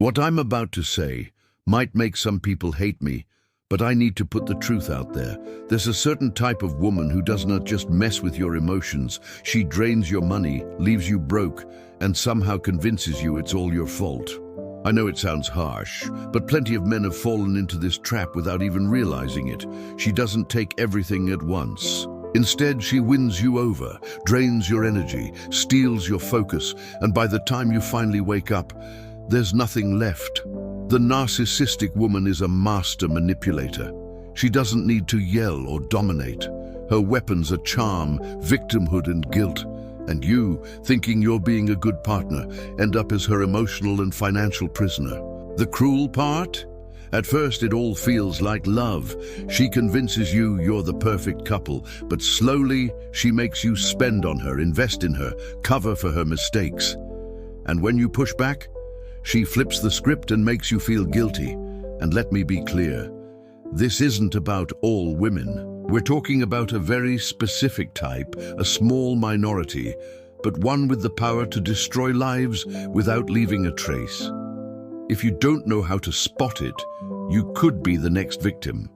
What I'm about to say might make some people hate me, but I need to put the truth out there. There's a certain type of woman who does not just mess with your emotions. She drains your money, leaves you broke, and somehow convinces you it's all your fault. I know it sounds harsh, but plenty of men have fallen into this trap without even realizing it. She doesn't take everything at once. Instead, she wins you over, drains your energy, steals your focus, and by the time you finally wake up, there's nothing left. The narcissistic woman is a master manipulator. She doesn't need to yell or dominate. Her weapons are charm, victimhood, and guilt. And you, thinking you're being a good partner, end up as her emotional and financial prisoner. The cruel part? At first it all feels like love. She convinces you you're the perfect couple, but slowly she makes you spend on her, invest in her, cover for her mistakes. And when you push back, she flips the script and makes you feel guilty. And let me be clear, this isn't about all women. We're talking about a very specific type, a small minority, but one with the power to destroy lives without leaving a trace. If you don't know how to spot it, you could be the next victim.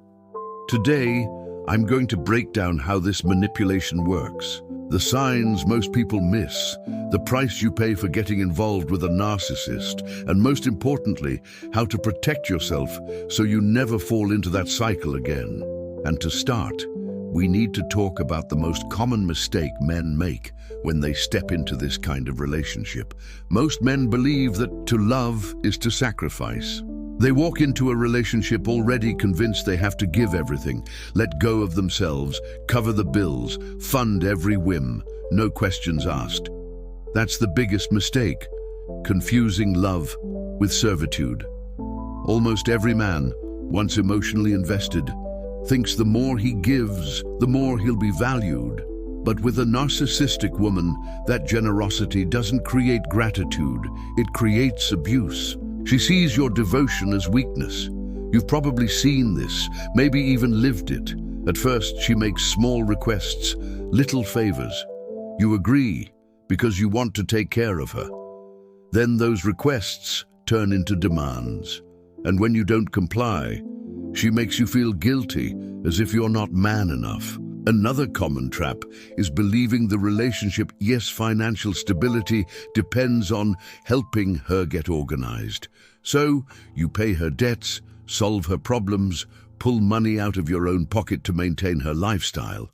Today, I'm going to break down how this manipulation works, the signs most people miss, the price you pay for getting involved with a narcissist, and most importantly, how to protect yourself so you never fall into that cycle again. And to start, we need to talk about the most common mistake men make when they step into this kind of relationship. Most men believe that to love is to sacrifice. They walk into a relationship already convinced they have to give everything, let go of themselves, cover the bills, fund every whim, no questions asked. That's the biggest mistake, confusing love with servitude. Almost every man, once emotionally invested, thinks the more he gives, the more he'll be valued. But with a narcissistic woman, that generosity doesn't create gratitude, it creates abuse. She sees your devotion as weakness. You've probably seen this, maybe even lived it. At first, she makes small requests, little favors. You agree because you want to take care of her. Then those requests turn into demands. And when you don't comply, she makes you feel guilty, as if you're not man enough. Another common trap is believing the relationship, yes, financial stability, depends on helping her get organized. So you pay her debts, solve her problems, pull money out of your own pocket to maintain her lifestyle.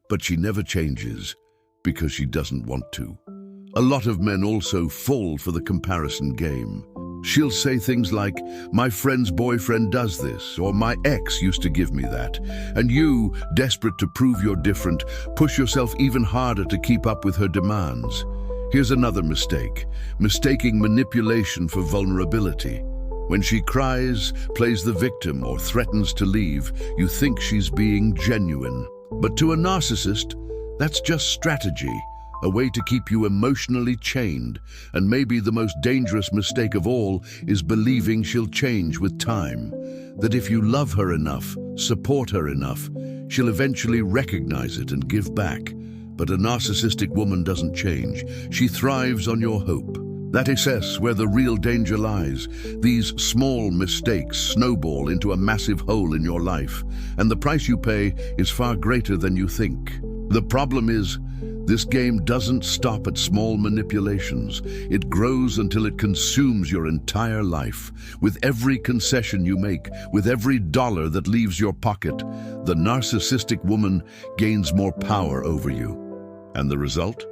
But she never changes because she doesn't want to. A lot of men also fall for the comparison game. She'll say things like, "My friend's boyfriend does this," or "My ex used to give me that." And you, desperate to prove you're different, push yourself even harder to keep up with her demands. Here's another mistake, mistaking manipulation for vulnerability. When she cries, plays the victim, or threatens to leave, you think she's being genuine. But to a narcissist, that's just strategy. A way to keep you emotionally chained. And maybe the most dangerous mistake of all is believing she'll change with time. That if you love her enough, support her enough, she'll eventually recognize it and give back. But a narcissistic woman doesn't change. She thrives on your hope. That is where the real danger lies. These small mistakes snowball into a massive hole in your life, and the price you pay is far greater than you think. The problem is, this game doesn't stop at small manipulations. It grows until it consumes your entire life. With every concession you make, with every dollar that leaves your pocket, the narcissistic woman gains more power over you. And the result?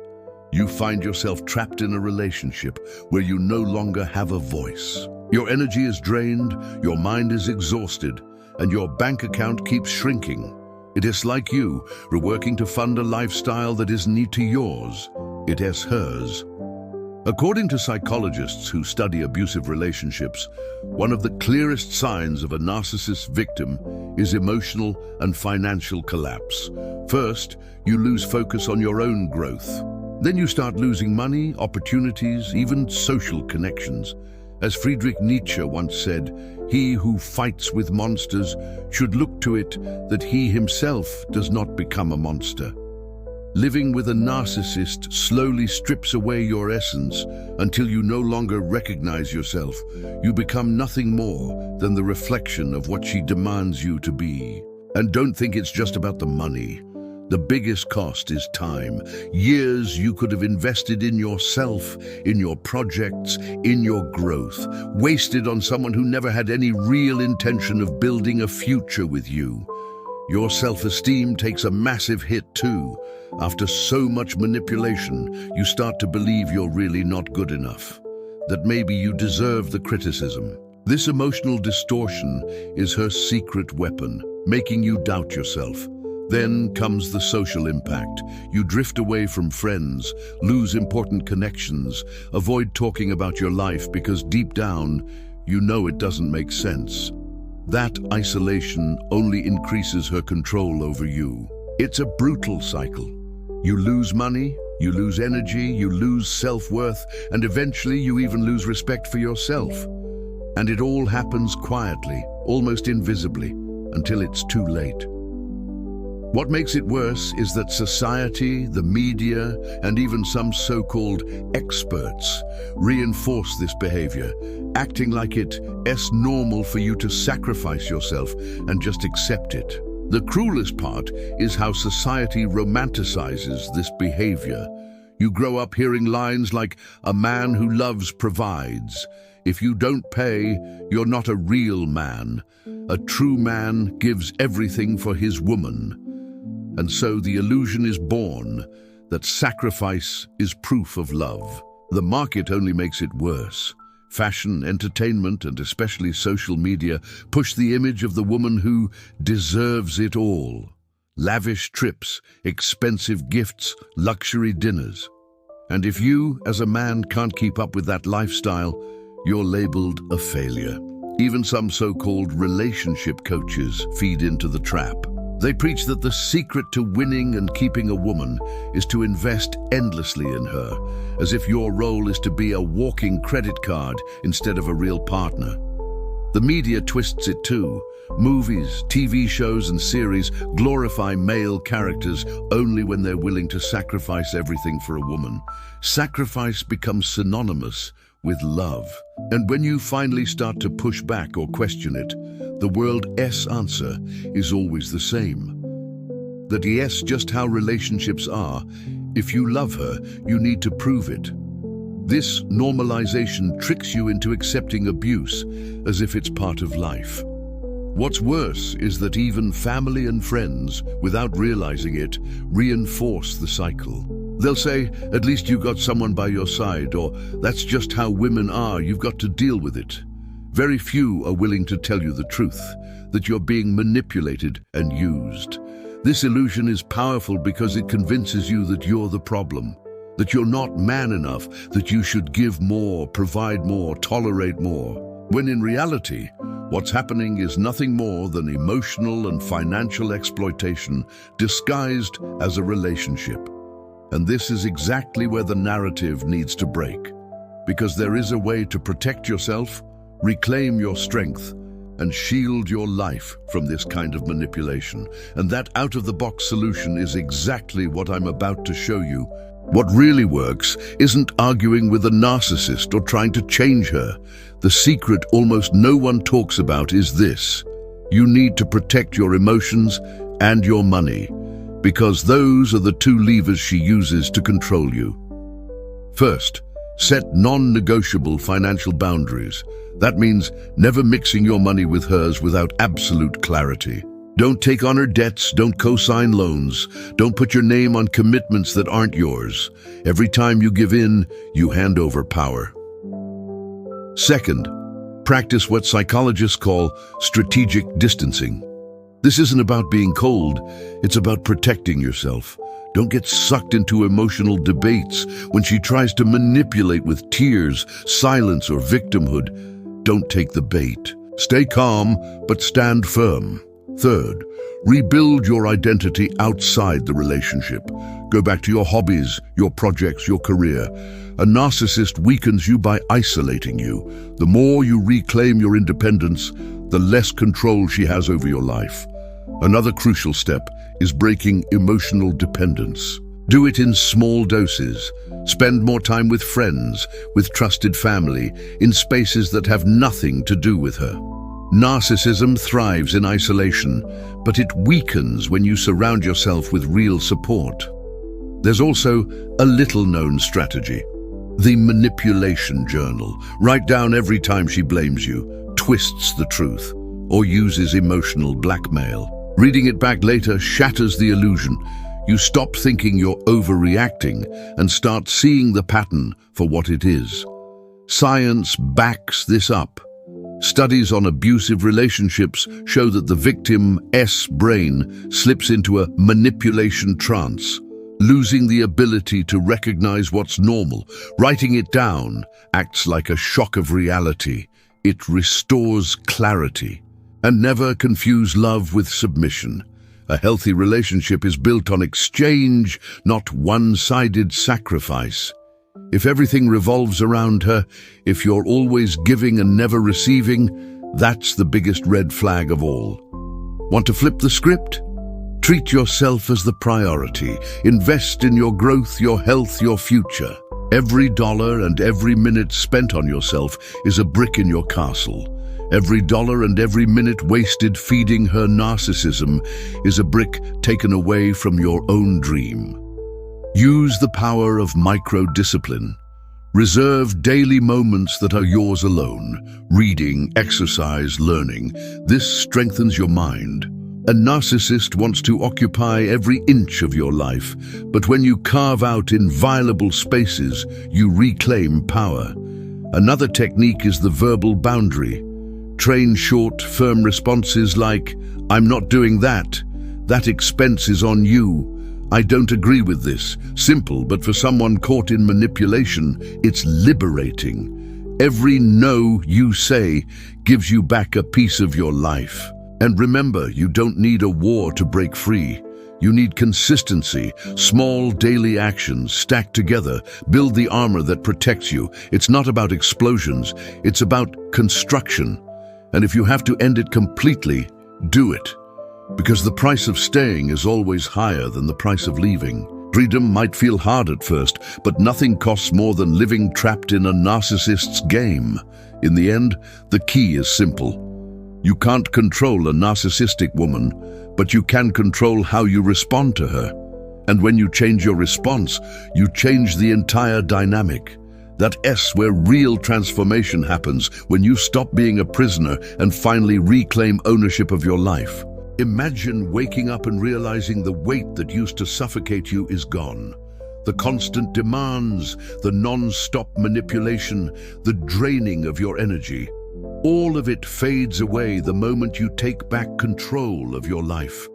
You find yourself trapped in a relationship where you no longer have a voice. Your energy is drained, your mind is exhausted, and your bank account keeps shrinking. It is like you, working to fund a lifestyle that isn't to yours, it is hers. According to psychologists who study abusive relationships, one of the clearest signs of a narcissist victim is emotional and financial collapse. First, you lose focus on your own growth. Then you start losing money, opportunities, even social connections. As Friedrich Nietzsche once said, "He who fights with monsters should look to it that he himself does not become a monster." Living with a narcissist slowly strips away your essence until you no longer recognize yourself. You become nothing more than the reflection of what she demands you to be. And don't think it's just about the money. The biggest cost is time. Years you could have invested in yourself, in your projects, in your growth, wasted on someone who never had any real intention of building a future with you. Your self-esteem takes a massive hit too. After so much manipulation, you start to believe you're really not good enough, that maybe you deserve the criticism. This emotional distortion is her secret weapon, making you doubt yourself. Then comes the social impact. You drift away from friends, lose important connections, avoid talking about your life because deep down, you know it doesn't make sense. That isolation only increases her control over you. It's a brutal cycle. You lose money, you lose energy, you lose self-worth, and eventually you even lose respect for yourself. And it all happens quietly, almost invisibly, until it's too late. What makes it worse is that society, the media, and even some so-called experts reinforce this behavior, acting like it's normal for you to sacrifice yourself and just accept it. The cruelest part is how society romanticizes this behavior. You grow up hearing lines like, "A man who loves provides. If you don't pay, you're not a real man. A true man gives everything for his woman." And so the illusion is born that sacrifice is proof of love. The market only makes it worse. Fashion, entertainment, and especially social media push the image of the woman who deserves it all. Lavish trips, expensive gifts, luxury dinners. And if you, as a man, can't keep up with that lifestyle, you're labeled a failure. Even some so-called relationship coaches feed into the trap. They preach that the secret to winning and keeping a woman is to invest endlessly in her, as if your role is to be a walking credit card instead of a real partner. The media twists it too. Movies, TV shows, and series glorify male characters only when they're willing to sacrifice everything for a woman. Sacrifice becomes synonymous with love. And when you finally start to push back or question it, the world's answer is always the same. That yes, just how relationships are. If you love her, you need to prove it. This normalization tricks you into accepting abuse as if it's part of life. What's worse is that even family and friends, without realizing it, reinforce the cycle. They'll say, "At least you got someone by your side," or "That's just how women are, you've got to deal with it." Very few are willing to tell you the truth, that you're being manipulated and used. This illusion is powerful because it convinces you that you're the problem, that you're not man enough, that you should give more, provide more, tolerate more. When in reality, what's happening is nothing more than emotional and financial exploitation disguised as a relationship. And this is exactly where the narrative needs to break. Because there is a way to protect yourself, reclaim your strength, and shield your life from this kind of manipulation. And that out-of-the-box solution is exactly what I'm about to show you. What really works isn't arguing with a narcissist or trying to change her. The secret almost no one talks about is this: you need to protect your emotions and your money, because those are the two levers she uses to control you. First, set non-negotiable financial boundaries. That means never mixing your money with hers without absolute clarity. Don't take on her debts, don't co-sign loans, don't put your name on commitments that aren't yours. Every time you give in, you hand over power. Second, practice what psychologists call strategic distancing. This isn't about being cold, it's about protecting yourself. Don't get sucked into emotional debates when she tries to manipulate with tears, silence, or victimhood. Don't take the bait. Stay calm, but stand firm. Third, rebuild your identity outside the relationship. Go back to your hobbies, your projects, your career. A narcissist weakens you by isolating you. The more you reclaim your independence, the less control she has over your life. Another crucial step is breaking emotional dependence. Do it in small doses. Spend more time with friends, with trusted family, in spaces that have nothing to do with her. Narcissism thrives in isolation, but it weakens when you surround yourself with real support. There's also a little-known strategy. The manipulation journal. Write down every time she blames you, twists the truth, or uses emotional blackmail. Reading it back later shatters the illusion. You stop thinking you're overreacting and start seeing the pattern for what it is. Science backs this up. Studies on abusive relationships show that the victim's brain slips into a manipulation trance, losing the ability to recognize what's normal. Writing it down acts like a shock of reality. It restores clarity. And never confuse love with submission. A healthy relationship is built on exchange, not one-sided sacrifice. If everything revolves around her, if you're always giving and never receiving, that's the biggest red flag of all. Want to flip the script? Treat yourself as the priority. Invest in your growth, your health, your future. Every dollar and every minute spent on yourself is a brick in your castle. Every dollar and every minute wasted feeding her narcissism is a brick taken away from your own dream. Use the power of micro-discipline. Reserve daily moments that are yours alone. Reading, exercise, learning. This strengthens your mind. A narcissist wants to occupy every inch of your life, but when you carve out inviolable spaces, you reclaim power. Another technique is the verbal boundary. Train short, firm responses like, "I'm not doing that. That expense is on you. I don't agree with this." Simple, but for someone caught in manipulation, it's liberating. Every no you say gives you back a piece of your life. And remember, you don't need a war to break free. You need consistency. Small daily actions stacked together build the armor that protects you. It's not about explosions, it's about construction. And if you have to end it completely, do it. Because the price of staying is always higher than the price of leaving. Freedom might feel hard at first, but nothing costs more than living trapped in a narcissist's game. In the end, the key is simple. You can't control a narcissistic woman, but you can control how you respond to her. And when you change your response, you change the entire dynamic. That's where real transformation happens, when you stop being a prisoner and finally reclaim ownership of your life. Imagine waking up and realizing the weight that used to suffocate you is gone. The constant demands, the non-stop manipulation, the draining of your energy. All of it fades away the moment you take back control of your life.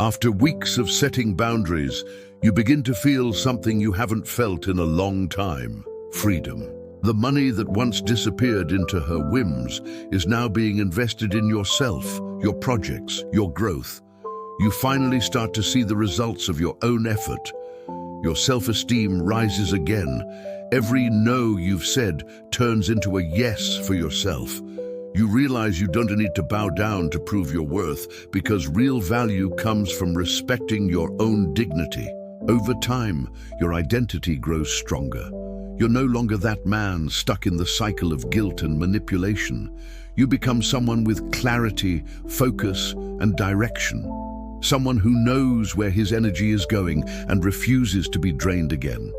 After weeks of setting boundaries, you begin to feel something you haven't felt in a long time: freedom. The money that once disappeared into her whims is now being invested in yourself, your projects, your growth. You finally start to see the results of your own effort. Your self-esteem rises again. Every no you've said turns into a yes for yourself. You realize you don't need to bow down to prove your worth, because real value comes from respecting your own dignity. Over time, your identity grows stronger. You're no longer that man stuck in the cycle of guilt and manipulation. You become someone with clarity, focus, and direction. Someone who knows where his energy is going and refuses to be drained again.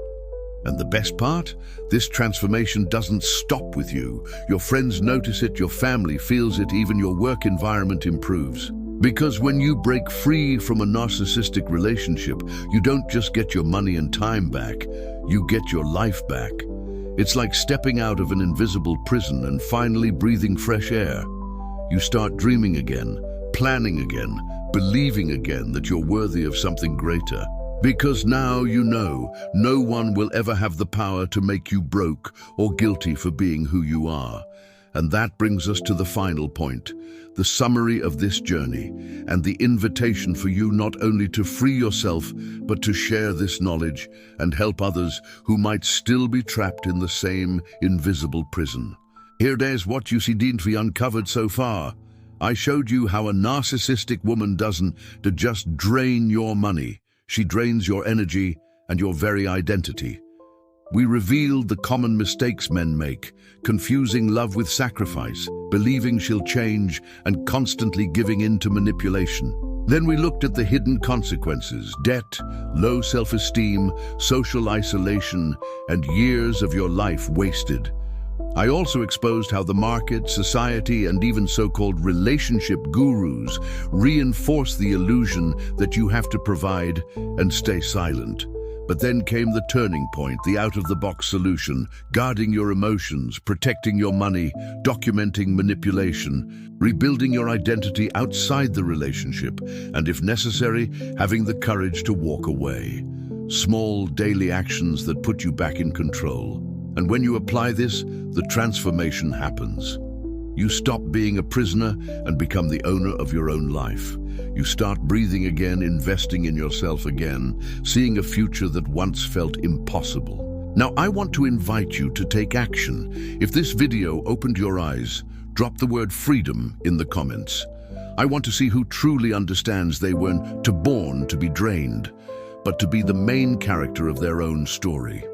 And the best part? This transformation doesn't stop with you. Your friends notice it, your family feels it, even your work environment improves. Because when you break free from a narcissistic relationship, you don't just get your money and time back, you get your life back. It's like stepping out of an invisible prison and finally breathing fresh air. You start dreaming again, planning again, believing again that you're worthy of something greater. Because now you know, no one will ever have the power to make you broke or guilty for being who you are. And that brings us to the final point, the summary of this journey, and the invitation for you not only to free yourself, but to share this knowledge and help others who might still be trapped in the same invisible prison. Here's what you see we uncovered so far. I showed you how a narcissistic woman doesn't just drain your money. She drains your energy and your very identity. We revealed the common mistakes men make, confusing love with sacrifice, believing she'll change, and constantly giving in to manipulation. Then we looked at the hidden consequences: debt, low self-esteem, social isolation, and years of your life wasted. I also exposed how the market, society, and even so-called relationship gurus reinforce the illusion that you have to provide and stay silent. But then came the turning point, the out-of-the-box solution: guarding your emotions, protecting your money, documenting manipulation, rebuilding your identity outside the relationship, and if necessary, having the courage to walk away. Small daily actions that put you back in control. And when you apply this, the transformation happens. You stop being a prisoner and become the owner of your own life. You start breathing again, investing in yourself again, seeing a future that once felt impossible. Now, I want to invite you to take action. If this video opened your eyes, drop the word freedom in the comments. I want to see who truly understands they weren't born to be drained, but to be the main character of their own story.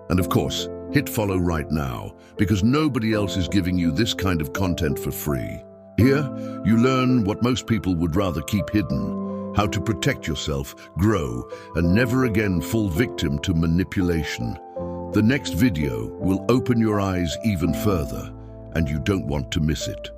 And of course, hit follow right now, because nobody else is giving you this kind of content for free. Here, you learn what most people would rather keep hidden: how to protect yourself, grow, and never again fall victim to manipulation. The next video will open your eyes even further, and you don't want to miss it.